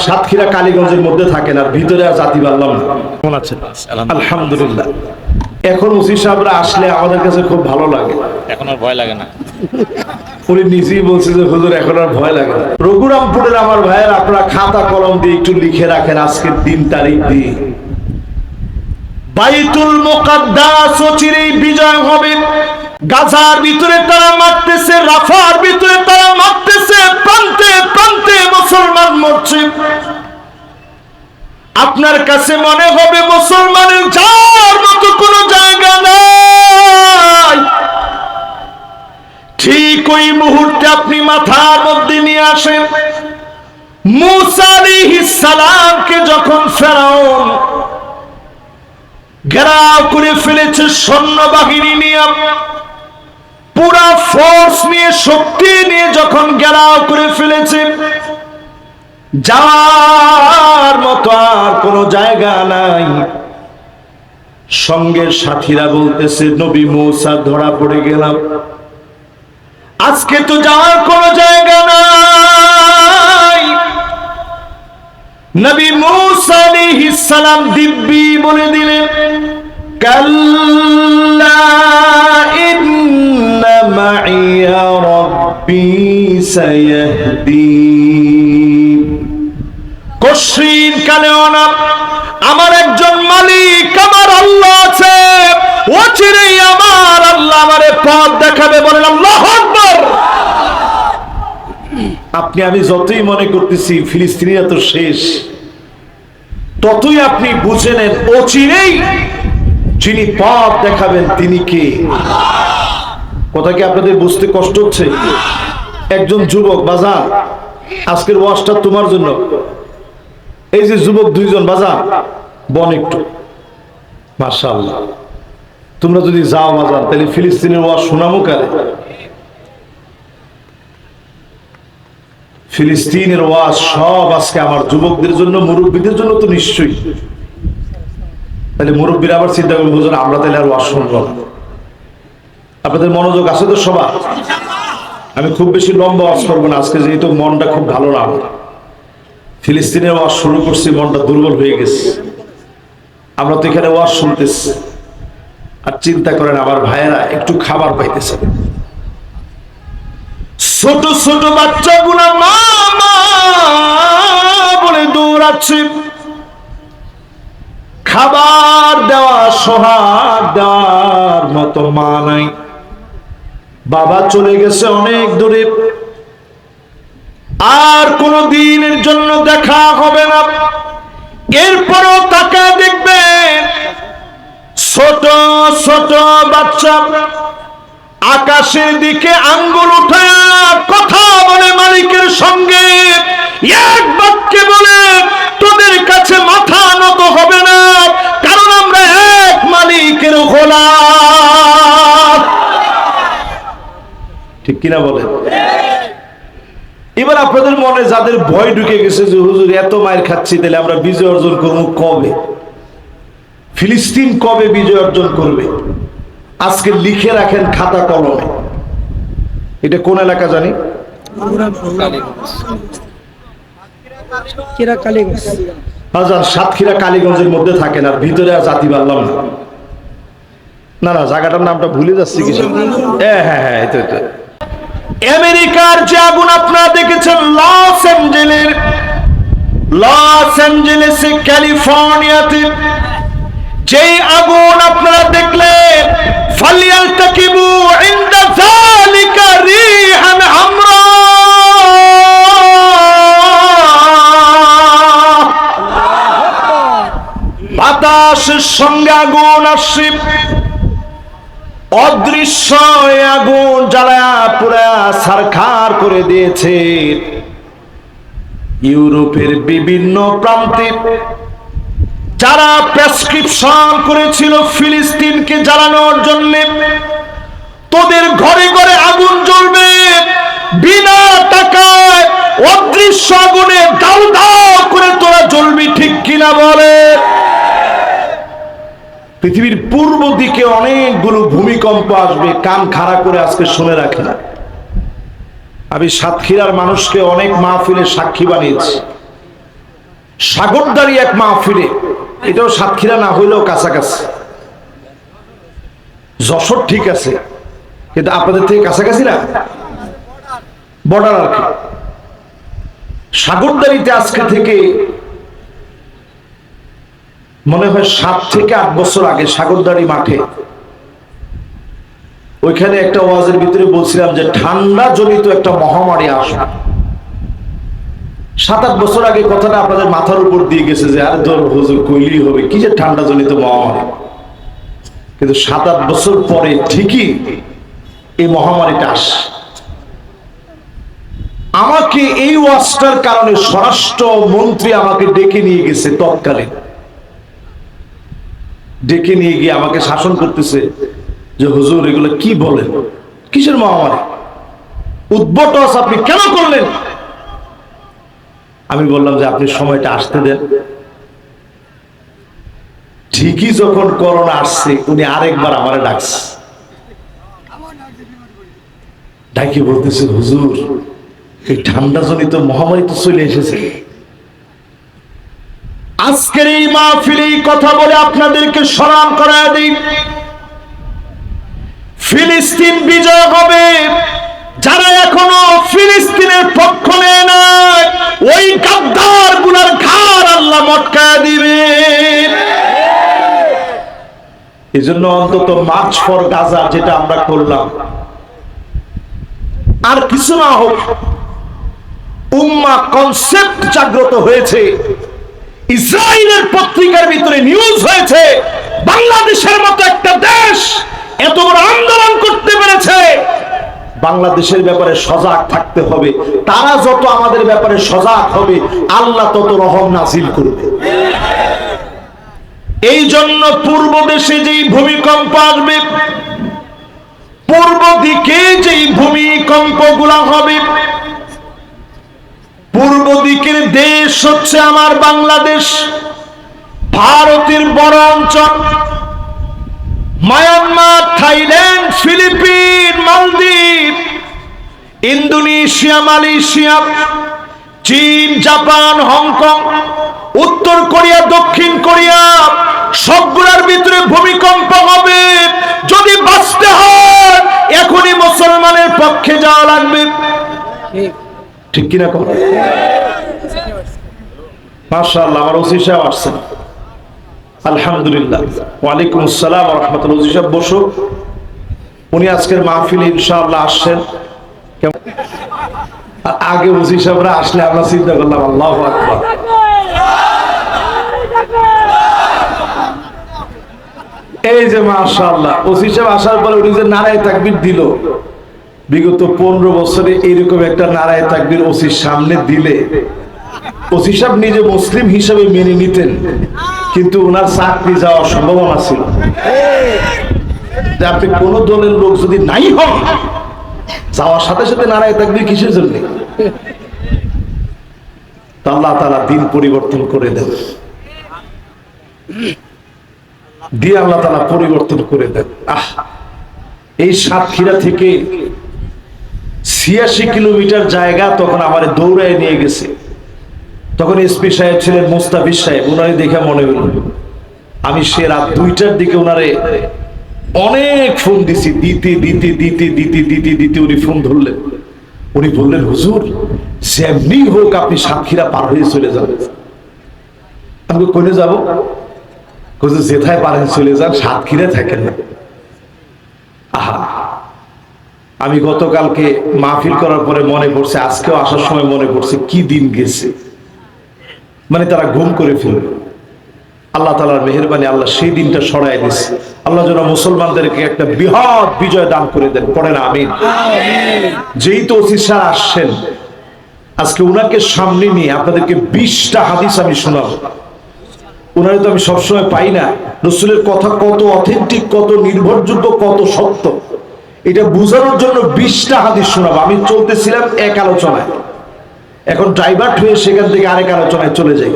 সাতক্ষীরা কালীগঞ্জের মধ্যে থাকেন আর ভিতরে আর জাতি পারলাম না। কেমন আছেন? আলহামদুলিল্লাহ। এখন ওসি সাহেবরা আসলে আমাদের কাছে খুব ভালো লাগে, এখন আর ভয় লাগে না। উনি নিজেই বলছে যে হুজুর এখন আর ভয় লাগে না। রঘুরামপুরের আমার ভাইয়ের আপনারা খাতা কলম দিয়ে একটু লিখে রাখেন আজকের দিন তারিখ দিয়ে। বাইতুল মুকাদ্দাস চিরেই বিজয় হবে। গাজার ভিতরে তারা মারতেছে, রাফার ভিতরে তারা মারতেছে, প্রান্তে প্রান্তে মুসলমান মরছে। আপনার কাছে মনে হবে মুসলমানের যাওয়ার মতো কোনো জায়গা নাই। ঠিক ওই মুহূর্তে আপনি মাথার মধ্যে নিয়ে আসেন মুসা আলাইহিস সালামকে, যখন ফেরাউন ঘেরাও করে ফেলেছে সৈন্যবাহিনী নিয়ে, পুরা ফোর্স নিয়ে শক্তি নিয়ে যখন ঘেরাও করে ফেলেছে, যাওয়ার মতো আর কোনো জায়গা নাই। সঙ্গের সাথীরা বলতেছে নবী মুসা ধরা পড়ে গেলাম, আজকে তো যাওয়ার কোনো জায়গা নাই। নবী মুসা আলাইহিস সালাম দিব্যি বলে দিলেন কাল্লা ইন্না মাইয়া রাব্বি সায়াহদিন। কশিন কালেও না, আমার একজন মালিক আমার আল্লাহ আছে, ও চিরেই আমার আল্লাহ আমারে পথ দেখাবে। বলেন আল্লাহু আকবার। আপনি আমি যতই মনে করতেছি ফিলিস্তিনিরা তো শেষ, ততই আপনি বুঝে নেন ও চিরেই যিনি পথ দেখাবেন তিনি কে। কথা কি আপনাদের বুঝতে কষ্ট হচ্ছে? একজন যুবক, বাজার আজকের ওয়াজটা তোমার জন্য। এই যে যুবক দুইজন, বাজার বন একটু, মাশাআল্লাহ। তোমরা যদি যাও বাজার তাহলে ফিলিস্তিনের ওয়াজ শোনামো কারে? ফিলিস্তিনের ওয়াজ সব আজকে আমার যুবকদের জন্য, মুরব্বীদের জন্য তো নিশ্চয়ই। তাহলে মুরব্বীরা আবার চিন্তা করবো হুজুর আমরা তাহলে আর ওয়াজ শুনবো না। আপনাদের মনোযোগ আছে তো সবার? আমি খুব বেশি লম্বা ওয়াজ করবো না আজকে, যেহেতু মনটা খুব ভালো না। ফিলিস্তিনের ওয়াজ শুরু করছি, মনটা দুর্বল হয়ে গেছে। আমরা তো এখানে ওয়াজ শুনতেছি আর চিন্তা করেন আমার ভাইয়েরা একটু খাবার পাইতেছে। ছোট ছোট বাচ্চাগুলা মা মা বলে দৌড়াচ্ছে, খাবার দেওয়া সোহাগ দেওয়ার মতো মা নাই। বাবা চলে গেছে অনেক দূরে, আর কোনো দিনের জন্য দেখা হবে না। এরপরও তাকে দেখবেন ছোট ছোট বাচ্চা আকাশের দিকে আঙ্গুল উঠায় কথা বলে মালিকের সঙ্গে, এক বাক্যে বলে তোদের কাছে মাথা নত হবে না, কারণ আমরা এক মালিকের গোলাম। ঠিক কিনা বলেন? এবার আপনাদের মনে যাদের ভয় ঢুকে গেছে যে হুজুর এত মায়ের খাচ্ছি, তাহলে আমরা বিজয় অর্জন করবো কবে? ফিলিস্তিন কবে বিজয় অর্জন করবে? আজকে লিখে রাখেন খাতা কলমে। এটা কোন এলাকা জানি? সাতক্ষীরা কালীগঞ্জের মধ্যে থাকেন আর ভিতরে আর জাতি পারলাম না। না না, জায়গাটার নামটা ভুলে যাচ্ছি কিছু। হ্যাঁ হ্যাঁ হ্যাঁ, এটা আমেরিকার যে আগুন আপনারা দেখেছেন লস অ্যাঞ্জেলেসে ক্যালিফোর্নিয়াতে, যেই আগুন আপনারা দেখলেন ফালিয়ালতাকিবু ইনদা যালিকা রিহান আমরা, বাতাসের সঙ্গে আগুন আসছে, অদৃশ্য আগুন জ্বালা পুরা ছারখার করে দিয়েছে। ইউরোপের বিভিন্ন প্রান্তে যারা প্রেসক্রিপশন করেছিল ফিলিস্তিনকে জ্বালানোর জন্য, তোদের ঘরে ঘরে আগুন জ্বলবে বিনা টাকায়, অদৃশ্য আগুনে দাউ দাউ করে তোরা জ্বলবি। ঠিক কিনা বলে? পৃথিবীর পূর্ব দিকে অনেকগুলো ভূমিকম্প আসবে, কান খাড়া করে আজকে শুনে রাখে না। আমি সাতক্ষীরার মানুষকে অনেক মাহফিলে সাক্ষী বানিয়েছি। সাগরদারি এক মাহফিলে, এটাও সাতক্ষীরা না হইলেও কাছাকাছি, যশোর ঠিক আছে কিন্তু আপনাদের থেকে কাছাকাছি না, বর্ডার আর কি। সাগরদারিতে আজকে থেকে মনে হয় 7 থেকে 8 বছর আগে সাগরদারি মাঠে, ওইখানে একটা ওয়াজের ভিতরে বলছিলাম যে ঠান্ডা জনিত একটা মহামারী আসবে। 7-8 বছর আগে কথাটা আপনাদের মাথার উপর দিয়ে গেছে যে আরে ধর হুজুর কইলেই হবে, কি যে ঠান্ডা জনিত মহামারী। কিন্তু 7-8 বছর পরে ঠিকই এই মহামারীটা আসে। আমাকে এই ওয়াজটার কারণে স্বরাষ্ট্র মন্ত্রী আমাকে ডেকে নিয়ে গেছে, তৎকালীন ডেকে নিয়ে গিয়ে আমাকে শাসন করতেছে যে হুজুর এগুলো কি বলেন, কিসের মহামারী, উদ্ভট আপনি কেন করলেন? আমি বললাম যে আপনি সময়টা আসতে দেন। ঠিকই যখন করোনা আসছে উনি আরেকবার আমারে ডাকছে, ডাকি বলতেছে হুজুর এই ঠান্ডা জনিত মহামারী তো চলে এসেছে। আজকের এই মাহফিলে কথা বলে আপনাদেরকে স্মরণ করায় দিই, ফিলিস্তিন বিজয় হবে। যারা এখনো ফিলিস্তিনের পক্ষ নেয় না ওই গাদ্দার গুনার ঘাড় আল্লাহ মটকায় দিবেন। এই জন্য অন্তত মার্চ ফর গাজা যেটা আমরা করলাম, আর কিছু না হোক উম্মাহ কনসেপ্ট জাগ্রত হয়েছে। ইসরায়েলের পত্রিকার ভিতরে নিউজ হয়েছে বাংলাদেশের মতো একটা দেশ এত বড় আন্দোলন করতে পেরেছে। বাংলাদেশের ব্যাপারে সজাগ থাকতে হবে। তারা যত আমাদের ব্যাপারে সজাগ হবে আল্লাহ তত রহম নাজিল করবে। এই জন্য পূর্ব দেশে যেই ভূমিকম্প আসবে, পূর্ব দিকে যেই ভূমিকম্প গুলা হবে, পূর্ব দিকের দেশ হচ্ছে আমার বাংলাদেশ, ভারতের বড় অঞ্চল, মায়ানমার, থাইল্যান্ড, ফিলিপিন, মালদ্বীপ, ইন্দোনেশিয়া, মালয়েশিয়া, চীন, জাপান, হংকং, উত্তর কোরিয়া, দক্ষিণ কোরিয়া, সবগুলোর ভিতরে ভূমিকম্প হবে। যদি বাঁচতে হয় এখনই মুসলমানের পক্ষে যাওয়া লাগবে, ঠিক কিনা? মাশাআল্লাহ, আমার ওসি সাহেব আসছেন, আলহামদুলিল্লাহ। ওয়ালাইকুম আসসালাম ওয়া রাহমাতুল্লাহ। ওসি সাহেব বসো, উনি আজকের মাহফিলে ইনশাআল্লাহ আসছেন। আগে ওসি সাহেবরা আসলে আমরা চিন্তা করলাম আল্লাহু আকবার, এই যে মাশাআল্লাহ ওসি সাহেব আসার পরে উনি যে নারায়ে তাকবীর দিল, বিগত 15 বছরে এইরকম একটা নারায়ে তাকবীর ওসির সামনে দিলে ওসি সাহেব নিজে মুসলিম হিসেবে মেনে নিতেন, কিন্তু ওনার চাকরি যাওয়ার সম্ভাবনা ছিল। আপনি কোন দলের লোক যদি নাই হন, যাওয়ার সাথে সাথে নারায়ে তাকবীর কিসের জন্য? আল্লাহ তাআলা দিন পরিবর্তন করে দেন, দিয়ে আল্লাহ তাআলা পরিবর্তন করে দেন। এই সাতক্ষীরা থেকে 86 কিলোমিটার জায়গা তখন আমার দৌড়ায় নিয়ে গেছে। তখন এসপি সাহেব ছিলেন মুস্তাফিজ সাহেব, ওনারে দেখে মনে হইল আমি সে রাত 2টার দিকে ওনারে অনেক ফোন দিছি, দিতে উনি ফোন ধরলেন। উনি বললেন হুজুর যেমনি হোক আপনি সাতক্ষীরা পার হয়ে চলে যাবেন। আমি কোনে যাব? হুজুর যেথায় পারেন চলে যান, সাতক্ষীরা থাকেন না। আহা, আমি গতকালকে মাহফিল করার পরে মনে পড়ছে, আজকেও আসার সময় মনে পড়ছে কি দিন গেছে, মানে তারা ঘুম করে ফেলবে। আল্লাহ তাআলার মেহেরবানি, আল্লাহ সেই দিনটা সরায় দিচ্ছে। আল্লাহ যেন মুসলমানদেরকে একটা বৃহৎ বিজয় দান করে দেন, পড়েন আমিন। যেই তো ওসি স্যার আসছেন, আজকে উনাকে সামনে নিয়ে আপনাদেরকে 20টা হাদিস আমি শোনাবো। উনারে তো আমি সবসময় পাই না, রাসূলের কথা কত অথেন্টিক, কত নির্ভরযোগ্য, কত সত্য, এটা বোঝানোর জন্য 20টা হাদিস শোনাবো। আমি চলতেছিলাম এক আলোচনায়, এখন ডাইভার্ট হয়ে সেখান থেকে আরেক আলোচনায় চলে যাই।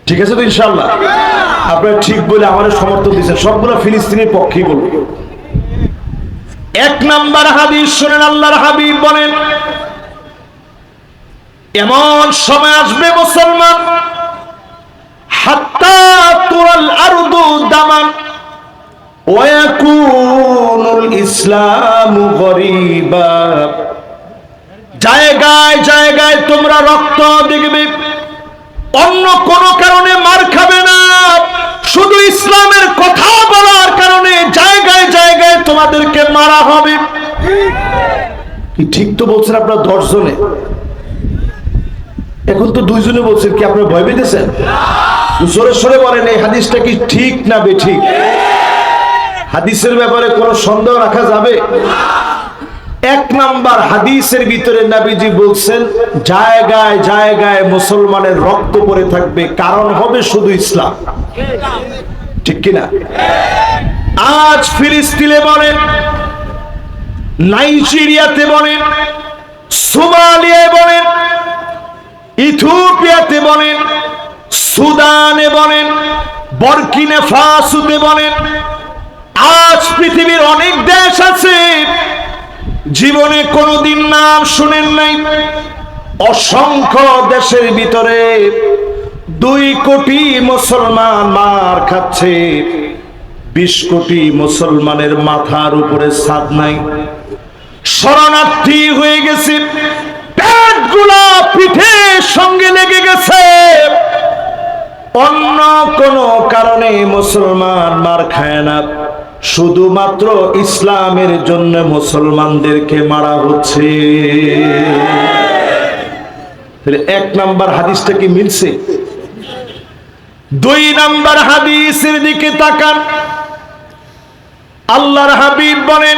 ঠিক আছে তো ইনশাআল্লাহ? আপনারা ঠিক বলে আমাদের সমর্থন দিচ্ছেন, সবগুলো ফিলিস্তিনের পক্ষেই বলবো। 1 নাম্বার হাদিস শুনেন, আল্লাহর হাবিব বলেন এমন সময় আসবে মুসলমান হাত্তা তুরাল আরদু দামান ওয়া ইয়াকুনুল ইসলামু গরীবা, জায়গায় জায়গায় তোমরা রক্ত দেখবে, অন্য কোন কারণে মার খাবে না, শুধু ইসলামের কথা বলার কারণে জায়গায় জায়গায় তোমাদেরকে মারা হবে। কি ঠিক তো বলছেন আপনারা 10 জনে, এখন তো 2 জনে বলছেন, কি আপনারা ভয় পেতেছেন? জোরে সরে বলেন এই হাদিসটা কি ঠিক না বেঠিক? হাদিসের ব্যাপারে কোনো সন্দেহ রাখা যাবে? 1 নাম্বার হাদিসের ভিতরে নবীজি বলছেন জায়গায় জায়গায় মুসলমানের রক্ত পড়ে থাকবে, কারণ হবে শুধু ইসলাম। ঠিক কিনা? আজ ফিলিস্তিনে বলেন, নাইজেরিয়াতে বলেন, সোমালিয়ায় বলেন, ইথিওপিয়াতে বলেন, সুদানে বলেন, বুর্কিনা ফাসোতে বলেন, আজ পৃথিবীর অনেক দেশ আছে জীবনে কোনোদিন নাম শুনেন নাই, অসংখ্য দেশের ভিতরে 2 কোটি মুসলমান মার খাচ্ছে, 20 কোটি মুসলমানের মাথার উপরে ছাদ নাই, শরণার্থী হয়ে গেছে, পেটগুলা পিঠের সঙ্গে লেগে গেছে, অন্য কোন কারণে মুসলমান মার খায় না, শুধুমাত্র ইসলামের জন্য মুসলমানদেরকে মারা হচ্ছে। 1 নাম্বার হাদিসটা কি মিলছে? 2 নাম্বার হাদিসের দিকে তাকান। আল্লাহর হাবিব বলেন